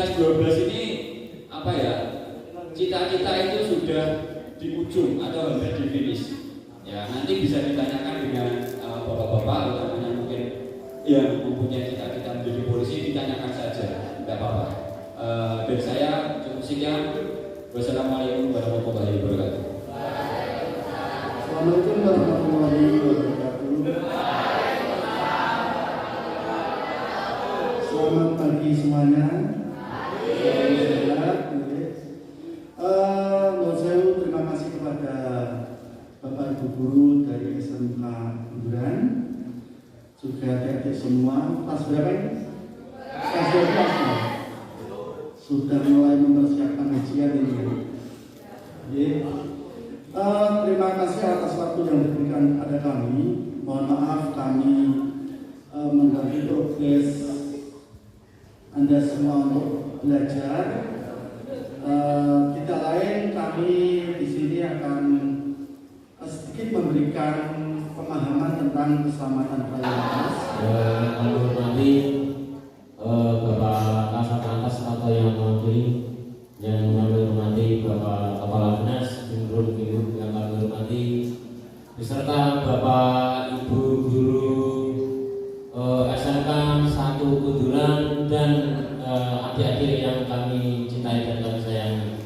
11-12 ini apa ya, cita-cita itu sudah di ujung atau hampir di finish. Ya nanti bisa ditanyakan dengan bapak-bapak utamanya mungkin yang mempunyai cita-cita menjadi polisi, ditanyakan saja, tidak apa-apa. Dari saya cukup sekian. Wassalamualaikum warahmatullahi wabarakatuh. Assalamualaikum warahmatullahi wabarakatuh. Selamat pagi semuanya. Terima kasih kepada Bapak Ibu Guru dari SMK Bundaran, juga adik-adik semua. Kelas berapa ini? Kelas 12 sudah mulai mempersiapkan ujian ini. Terima kasih atas waktu yang diberikan kepada kami. Mohon maaf kami mengganggu progres Anda semua untuk belajar. Tidak lain, kami di sini akan sedikit memberikan pemahaman tentang keselamatan berlalu lintas. Bapak Kasat Lantas atau yang mewakili, yang kami hormati Bapak Kepala Dinas, Jumrun Guru yang kami hormati, beserta Bapak Ibu Guru SMK 1 Bundaran dan adik-adik yang kami cintai dan kami sayangi.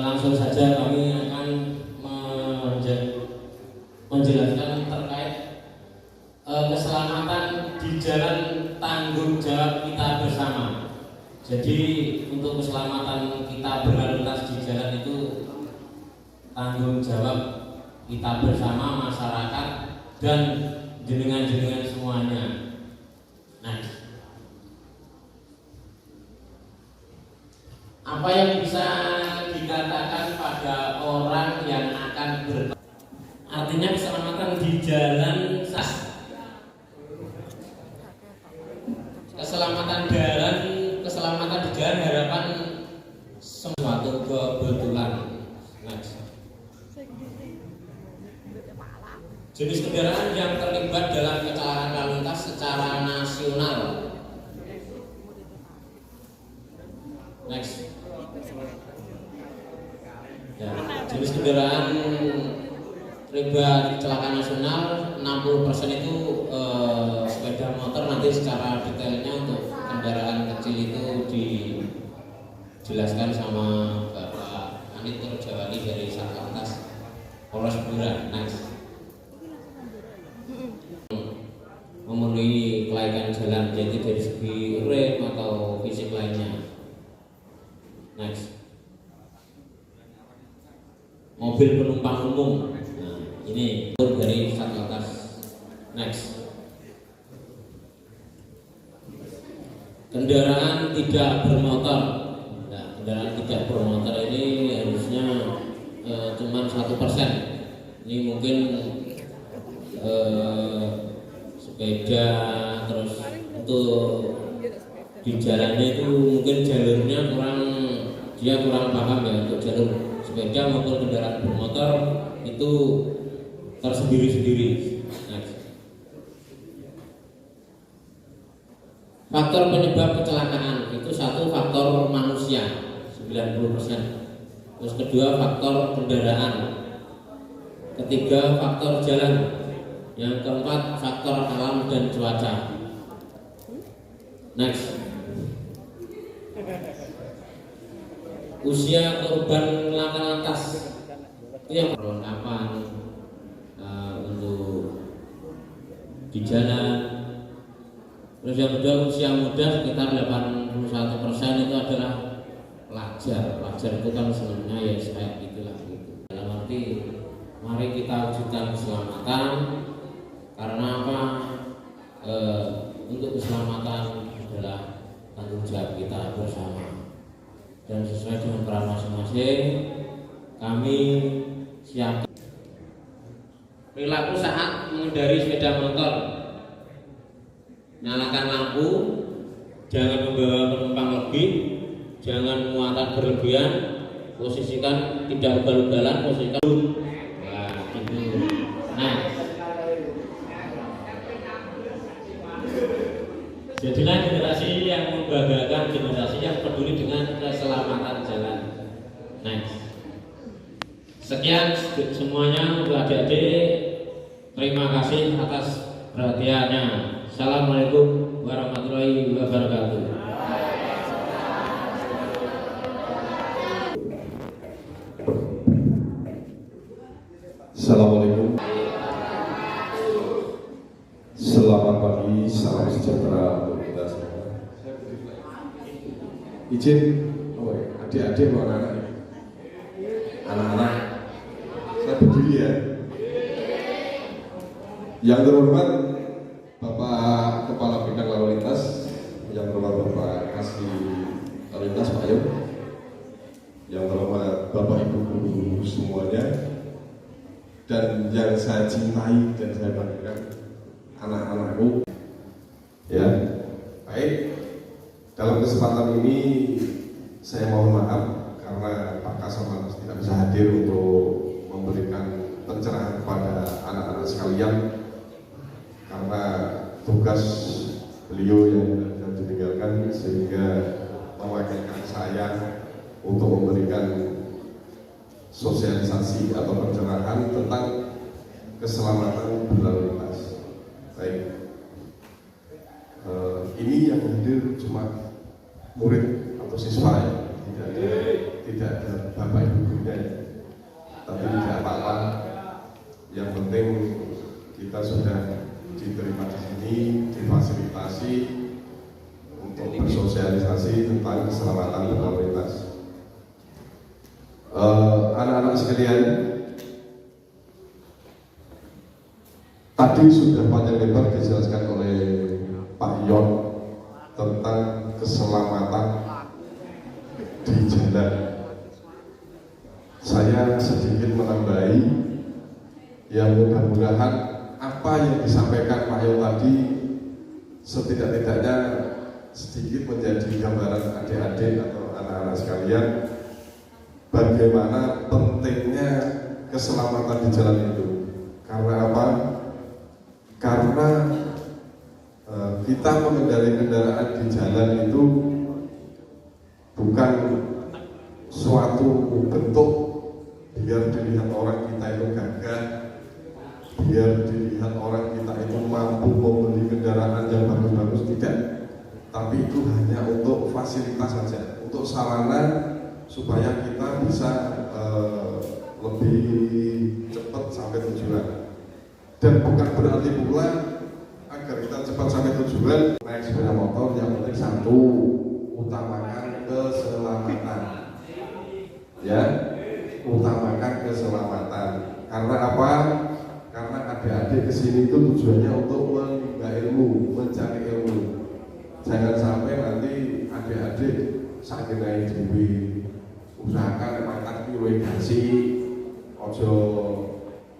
Langsung saja kami akan menjelaskan terkait keselamatan di jalan tanggung jawab kita bersama. Jadi untuk keselamatan kita berlalu lintas di jalan itu tanggung jawab kita bersama, masyarakat dan jenengan-jenengan semuanya. Nah, apa yang bisa dikatakan pada orang yang akan artinya keselamatan di jalan keselamatan di jalan harapan suatu kebetulan. Jenis kendaraan yang terlibat dalam kecelakaan lalu lintas secara nasional. Next. Ya, jenis kendaraan terlibat kecelakaan nasional 60% itu sepeda motor. Nanti secara detailnya untuk kendaraan kecil itu dijelaskan sama Bapak Anit Turjawani dari Satlantas Polres Bundaran. Next. Memenuhi kelaikan jalan, jadi dari segi rem atau fisik lainnya. Next. Mobil penumpang umum. Nah, ini dari Satlantas. Next. Kendaraan tidak bermotor. Nah, kendaraan tidak bermotor ini harusnya cuma 1%. Ini mungkin sepeda, terus untuk di jalannya itu mungkin jalurnya kurang paham ya, untuk jalur sepeda maupun kendaraan bermotor itu tersendiri-sendiri. Faktor penyebab kecelakaan itu satu faktor manusia 90%. Terus kedua faktor kendaraan. Ketiga faktor jalan. Yang keempat faktor alam dan cuaca. Next. Usia korban laka lantas itu yang perlengkapan untuk di jalan. Terus yang kedua usia muda sekitar 81% itu adalah pelajar. Pelajar itu kan sebenarnya ya kayak gitulah gitu. Dalam arti mari kita wujudkan keselamatan. Karena apa? Untuk keselamatan adalah tanggung jawab kita bersama. Dan sesuai dengan peran masing-masing, kami siap. Perilaku saat mengendari sepeda motor: nyalakan lampu, jangan membawa penumpang lebih, jangan muatan berlebihan, posisikan tidak ugal-ugalan, posisikan. Nah, gitu. Nah, Jadilah generasi yang membanggakan, generasi yang peduli dengan keselamatan jalan. Next. Sekian semuanya untuk adik-adik. Terima kasih atas perhatiannya. Assalamualaikum warahmatullahi wabarakatuh. Assalamualaikum. Selamat pagi, salam sejahtera untuk kita semua. Izin, adik-adik mau anak-anak, saya berdiri ya. Yang terhormat Bapak Kepala Bidang Lalu Lintas, yang terhormat Bapak Kasih Lalu Lintas Pak Yom, yang terhormat Bapak Ibu guru semuanya, dan yang saya cintai dan saya banggakan anak-anakku. Ya, baik. Dalam kesempatan ini saya mohon maaf karena Pak Kasamanas tidak bisa hadir untuk memberikan pencerahan kepada anak-anak sekalian karena tugas beliau yang sudah ditinggalkan, sehingga mewakilkan saya untuk memberikan sosialisasi atau pencerahan tentang keselamatan berlalu lintas. Baik, ini yang hadir cuma murid atau siswa ya, tidak ada bapak ibu gurunya ya. Tapi tidak apa-apa. Yang penting kita sudah diterima di sini, difasilitasi untuk bersosialisasi tentang keselamatan berlalu lintas. Anak-anak sekalian, tadi sudah panjang lebar dijelaskan oleh Pak Yon tentang keselamatan di jalan. Saya sedikit menambahi, yang mudah-mudahan apa yang disampaikan Pak Yon tadi setidak-tidaknya sedikit menjadi gambaran adik-adik atau anak-anak sekalian bagaimana pentingnya keselamatan di jalan itu. Karena apa? Karena kita mengendarai kendaraan di jalan itu bukan suatu bentuk biar dilihat orang kita itu gagah, biar dilihat orang kita itu mampu membeli kendaraan yang bagus-bagus, tidak. Tapi itu hanya untuk fasilitas saja, untuk sarana supaya kita bisa lebih cepat sampai tujuan. Dan bukan berarti pula agar kita cepat sampai tujuan naik sepeda motor, yang penting satu, utamakan keselamatan. Ya, utamakan keselamatan. Karena apa? Karena adik-adik kesini itu tujuannya untuk menimba ilmu, mencari ilmu. Jangan sampai nanti adik-adik sakit naik dewi, usahakan mantap piwe gasi, ojo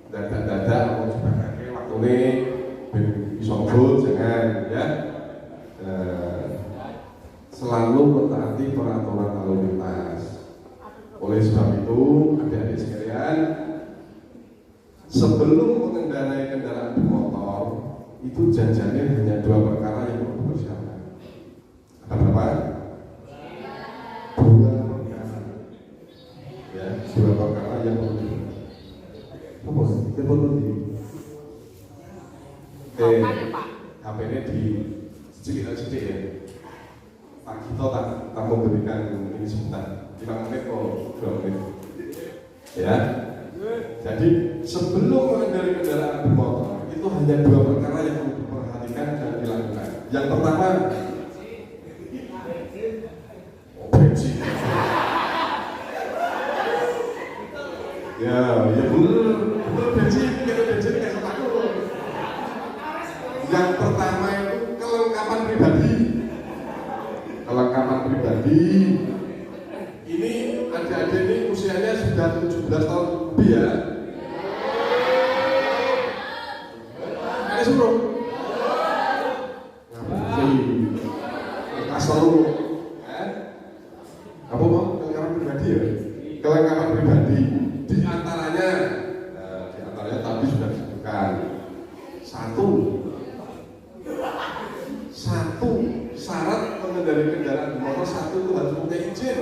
dadak-dadak, ojo pakai waktu ini isobut, jangan ya. Selalu mentaati peraturan lalu lintas. Oleh sebab itu, adik-adik sekalian, sebelum mengendarai kendaraan bermotor, itu janjinya hanya dua perkara yang perlu dipersiapkan. Ada berapa? Dua perkara. Ya, dua perkara yang perlu dipersiapkan. Apa sih? Kita perlu di HP-nya di sedikit ya. Pak Gito tak memberikan ini sebentar, 5 menit atau 2 menit. Ya. Jadi sebelum mengendarai kendaraan bermotor itu hanya dua perkara yang perlu diperhatikan dan dilakukan. Yang pertama, bensin. Ya bener bensin kayak takut. Yang pertama itu kelengkapan pribadi. Kelengkapan pribadi. Ini adik-adik ini usianya sudah 17 tahun lebih ya. Ada suruh. Asal kamu mau kelengkapan pribadi ya? Kelengkapan pribadi. Di antaranya tadi sudah disebutkan. satu syarat mengendarai kendaraan bermotor, satu itu harus punya izin,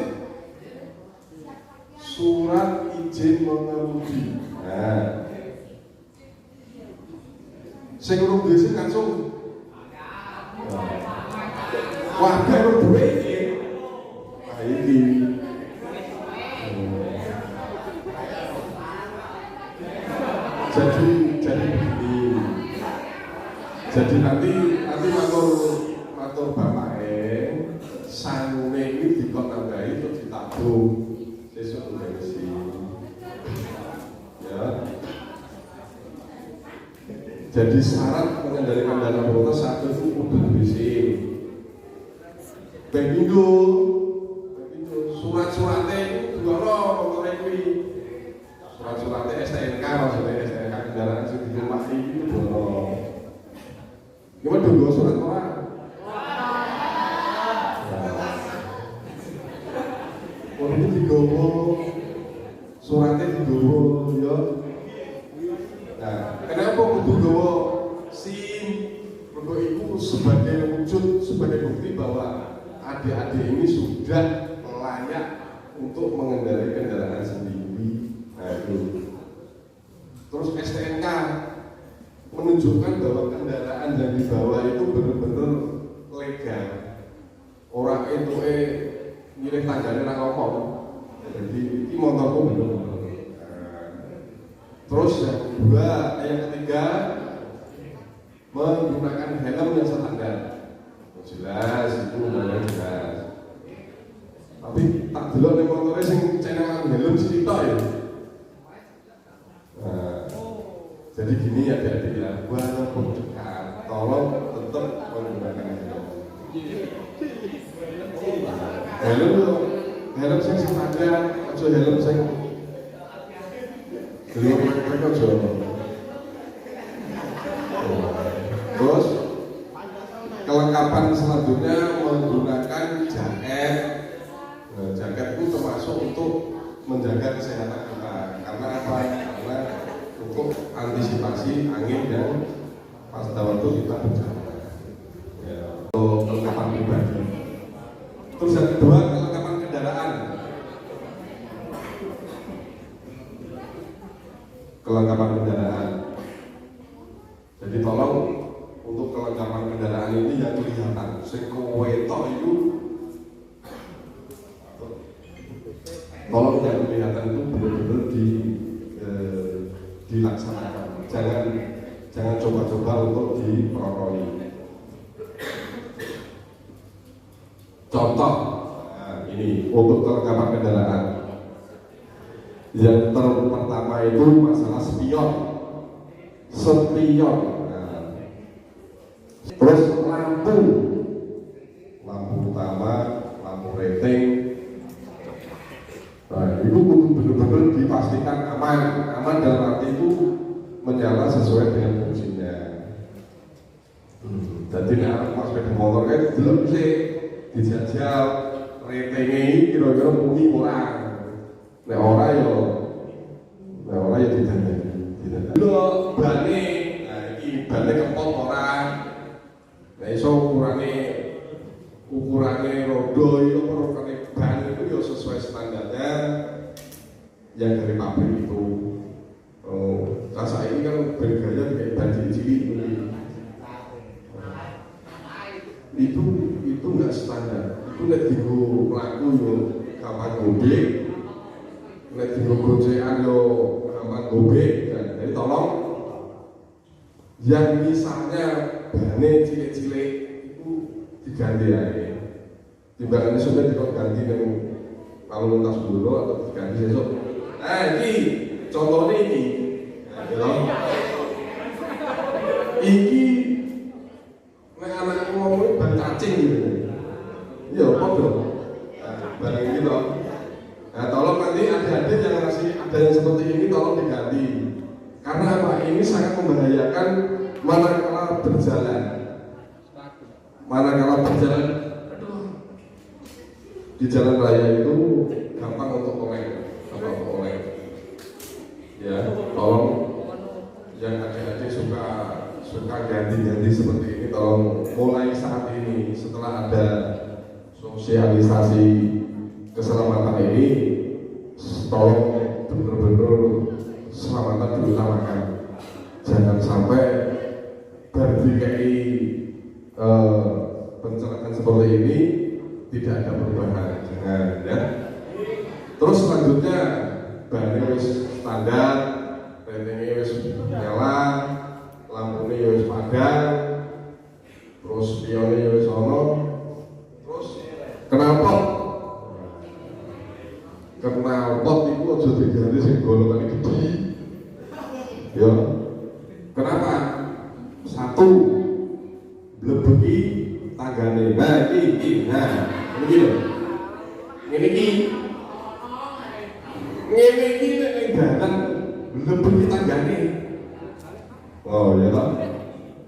surat izin mengemudi. Nah, saya kurang duwe langsung. Wah, baru duwe iki. Nah, iki. Jadi begini. Jadi nanti matur bapake sangune ini dikon nambahi terus ditabung sesuk bensin. Ya. Jadi syarat mengendarai kendaraan bermotor satu itu kudu bensin. Pemindo surat-suratnya itu dua motor kuwi. Surat-suratnya STNK maksudnya STNK kendaraan sing ditumpahi itu dua. Gimana dulu surat orang? Oh ini digowo, suratnya digowo, ya. Nah, kenapa kudu gowo SIM? Mergo itu sebagai wujud, sebagai bukti bahwa adik-adik ini sudah layak untuk mengendarai kendaraan sendiri. Nah itu. Terus STNK menunjukkan bahwa kendaraan yang dibawa itu benar-benar legal. Orang itu milih tangganya nang ngomong. Jadi ini motorku benar-benar. Terus yang ketiga menggunakan helm yang standar. Jelas itu namanya jelas. Tapi tak delok ning motore sing cenengan helm sithik ya. Jadi gini ya adik-adik ya, walaupun dekat, tolong tetap menggunakan helm. Helm sing standar, aja helm sing belum mereka aja. Terus kelengkapan selanjutnya menggunakan jaket. Nah, jaket itu termasuk untuk menjaga kesehatan kita. Karena apa? Karena untuk antisipasi angin yang pada waktu kita berjalan. Ya, untuk kelengkapan pribadi. Terus yang kedua, kelengkapan kendaraan. Kelengkapan kendaraan. Jadi tolong untuk kelengkapan kendaraan ini yang kelihatan. Sing kowe tok itu tolong yang kelihatan itu benar-benar dilaksanakan. Jangan coba-coba untuk diperoleh. Contoh, nah, ini untuk kelengkapan kendaraan. Yang pertama itu masalah spion. Nah, terus lampu utama, lampu rating. Nah, itu benar-benar dipastikan aman dalam arti itu menyala sesuai dengan fungsinya. Jadi pas sepeda motor kan belum sih dijajal ratingnya ini kira-kira muni orang. Nek ora ya tidak. Lo bane, nah iki bane kempot orang. Nah iso ukurane rodo itu perukane ban itu ya sesuai standarnya yang dari pabrik itu. Rasa ini kan bergaya kayak ban cilik itu nggak standar. Itu nek digo pelaku yo gampang gobek, nek digo gocekan yo gampang gobek. Jadi tolong yang misalnya bannya cilik-cilik itu diganti aja. Timbangannya sudah diganti dengan kalau lintas dulu atau diganti besok. Ini contohnya ini. Iki nek anak ngomong ban cacing gitu. Iya, apa dong? Barang ini toh. Nah, tolong nanti adik-adik yang masih ada yang seperti ini tolong diganti. Karena apa? Ini sangat membahayakan manakala berjalan. Di jalan raya itu gampang untuk oleng. Ya, tolong yang adik-adik suka ganti-ganti seperti ini tolong mulai saat ini ini, setelah ada sosialisasi keselamatan ini, tolong benar-benar keselamatan diutamakan. Jangan sampai berdikai pencelakaan seperti ini tidak ada perubahan, jangan ya. Terus selanjutnya bannya wis standar, ratingnya wis nyala, lampunya wis padang, terus spionnya wis ono, terus knalpot itu aja diganti sing golongan gede. Ya. Kenapa? Satu, blebeki tanggane. Nah, iki. Nah, ini lho. Ngene iki nek dalan blebeki tanggane. Oh, ya toh.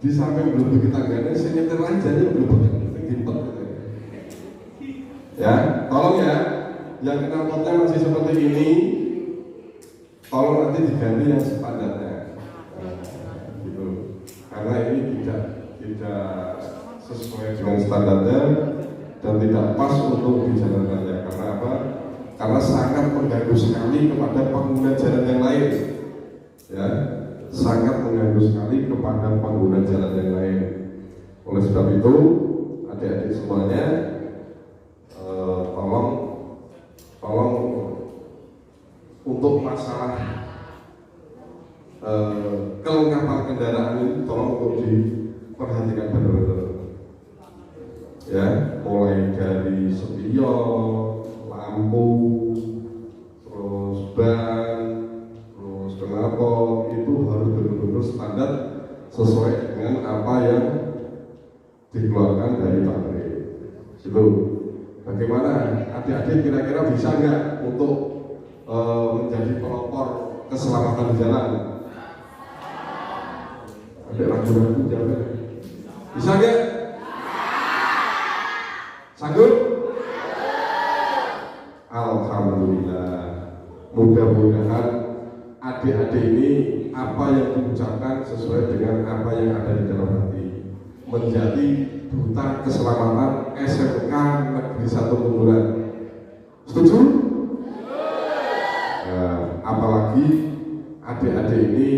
Di samping blebeki tanggane sing nyetir lanjane blebeki dimpet gitu. Ya, tolong ya. Yang knalpotnya masih seperti ini, tolong nanti diganti yang standarnya. Gitu. Karena ini tidak sesuai dengan standarnya dan tidak pas untuk dijalankannya. Karena apa? Karena sangat mengganggu sekali kepada pengguna jalan yang lain. Ya, sangat mengganggu sekali kepada pengguna jalan yang lain. Oleh sebab itu, adik-adik semuanya, tolong untuk masalah kelengkapan kendaraan ini tolong untuk diperhatikan benar-benar ya, mulai dari spion, lampu, terus ban, terus knalpot itu harus benar-benar standar sesuai dengan apa yang dikeluarkan dari pabrik. Itu bagaimana adik-adik kira-kira bisa nggak untuk menjadi pelopor keselamatan di jalan? Ada ragu-ragu jawab. Bisa nggak? Sanggup? Alhamdulillah. Mudah-mudahan adik-adik ini apa yang diucapkan sesuai dengan apa yang ada di dalam hati, menjadi duta keselamatan SMK Negeri 1 Tunduran. Setuju? Apalagi adik-adik ini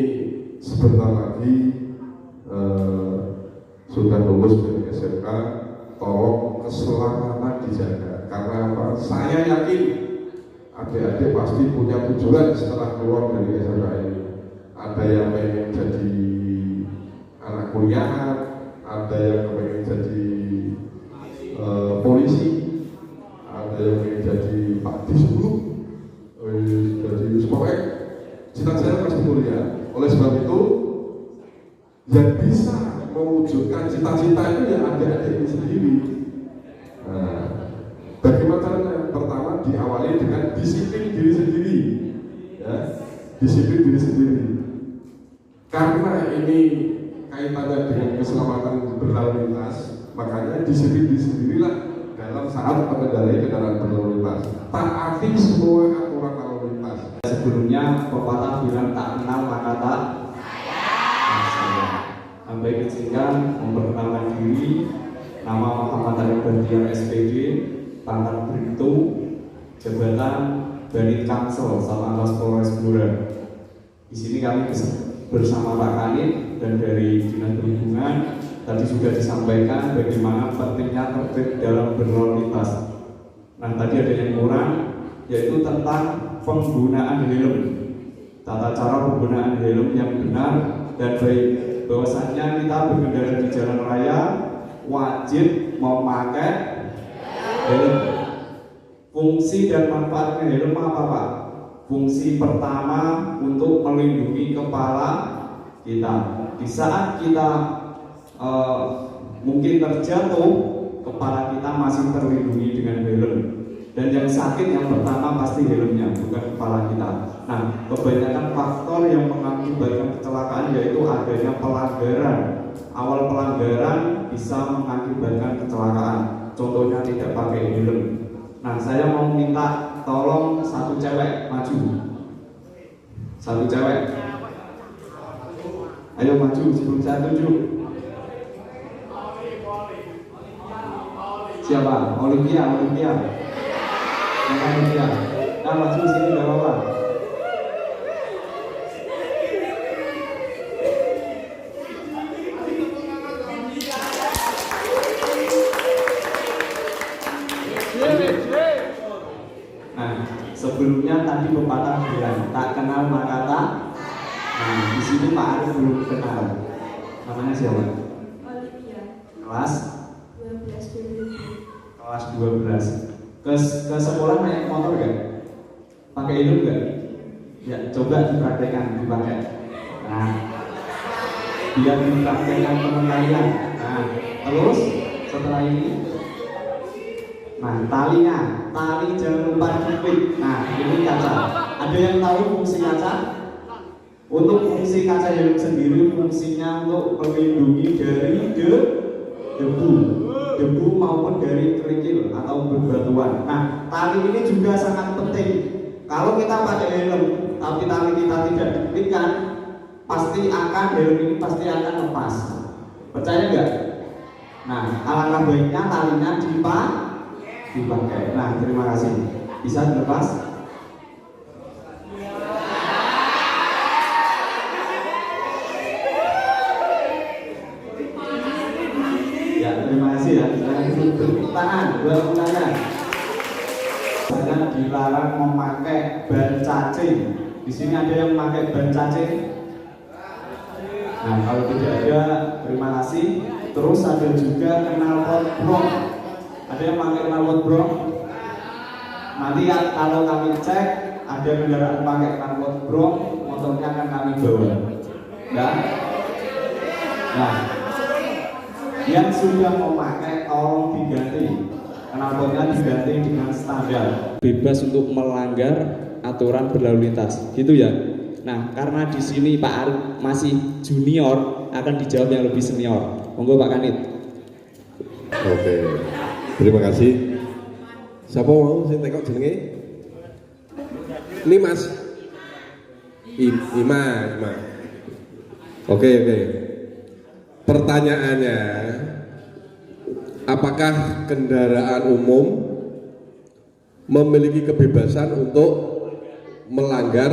sebentar lagi sudah lulus dari SMK, tolong keselamatan dijaga. Karena apa? Saya yakin adik-adik pasti punya tujuan setelah keluar dari SMK ini. Ada yang pengen jadi anak kuliahan, ada yang pengen jadi polisi, ada yang pengen jadi Pak Disub, jadi pokoknya cita-cita pasti mulia. Oleh sebab itu, yang bisa mewujudkan cita-cita itu ya adik-adik ini sendiri. Nah, bagaimana caranya? Pertama diawali dengan disiplin diri sendiri, ya, disiplin diri sendiri. Karena ini kaitannya dengan keselamatan berlalu lintas, makanya disiplin diri sendirilah dalam saat mengendarai kendaraan berlalu lintas. Taati semua aturan lalu lintas. Sebelumnya pepatah bilang tak kenal maka tak sayang. Sampai izinkan memperkenalkan diri. Nama Muhammad Arif Bandiar SPD, pangkat Bribtu, jabatan Banit Kamsel, Satlantas Polres Blora. Di sini kami bersama Pak Kanit dan dari Dinas Perhubungan tadi sudah disampaikan bagaimana pentingnya tertib dalam berlalu lintas. Nah, tadi ada yang kurang, yaitu tentang penggunaan helm, tata cara penggunaan helm yang benar dan baik. Bahwasannya kita berkendara di jalan raya wajib memakai helm. Fungsi dan manfaatnya helm apa Pak? Fungsi pertama untuk melindungi kepala kita. Di saat kita mungkin terjatuh, kepala kita masih terlindungi dengan helm. Dan yang sakit yang pertama pasti helmnya, bukan kepala kita. Nah, kebanyakan faktor yang mengakibatkan kecelakaan yaitu adanya pelanggaran. Awal pelanggaran bisa mengakibatkan kecelakaan. Contohnya tidak pakai helm. Nah, saya mau minta tolong satu cewek maju. Satu cewek. Ayo maju sebelum saya tunjuk. Siapa? Olimpia. Olimpia. Nah, maju sini nggak apa-apa. Nah, sebelumnya tadi pepatah bilang tak kenal maka tak. Nah, di sini Pak Arif belum kenal. Namanya siapa? Olivia. Kelas 12 dulu. kelas 12. Ke sekolah naik motor gak? Pakai helm gak? Ya, coba dipraktekkan dipakai. Nah, biar dipraktekkan teman kalian. Nah, terus setelah ini, nah tali jangan lupa diklik. Nah, ini kaca. Ada yang tahu fungsi kaca? Untuk fungsi kaca helm sendiri fungsinya untuk melindungi dari debu maupun dari kerikil atau berbatuan. Nah, tali ini juga sangat penting. Kalau kita pakai helm tapi tali kita tidak diklikkan, helm ini pasti akan lepas. Percaya nggak? Nah, alangkah baiknya talinya dipakai. Nah, terima kasih. Bisa dilepas? Ya, terima kasih ya. Tepuk tangan buat undangan. Saya dilarang memakai ban cacing. Di sini ada yang memakai ban cacing? Nah, kalau tidak ada, terima kasih. Terus ada juga knalpot brong. Ada yang pakai knalpot brong? Nanti ya, kalau kami cek ada kendaraan pakai knalpot brong, motornya akan kami bawa. Ya? Nah, yang sudah memakai tolong diganti. Knalpotnya diganti dengan standar. Bebas untuk melanggar aturan berlalu lintas, gitu ya. Nah, karena di sini Pak Arif masih junior, akan dijawab yang lebih senior. Monggo Pak Kanit. Oke, terima kasih. Siapa mau sing tekok jenenge? Ini Mas Ima. Oke. Pertanyaannya, apakah kendaraan umum memiliki kebebasan untuk melanggar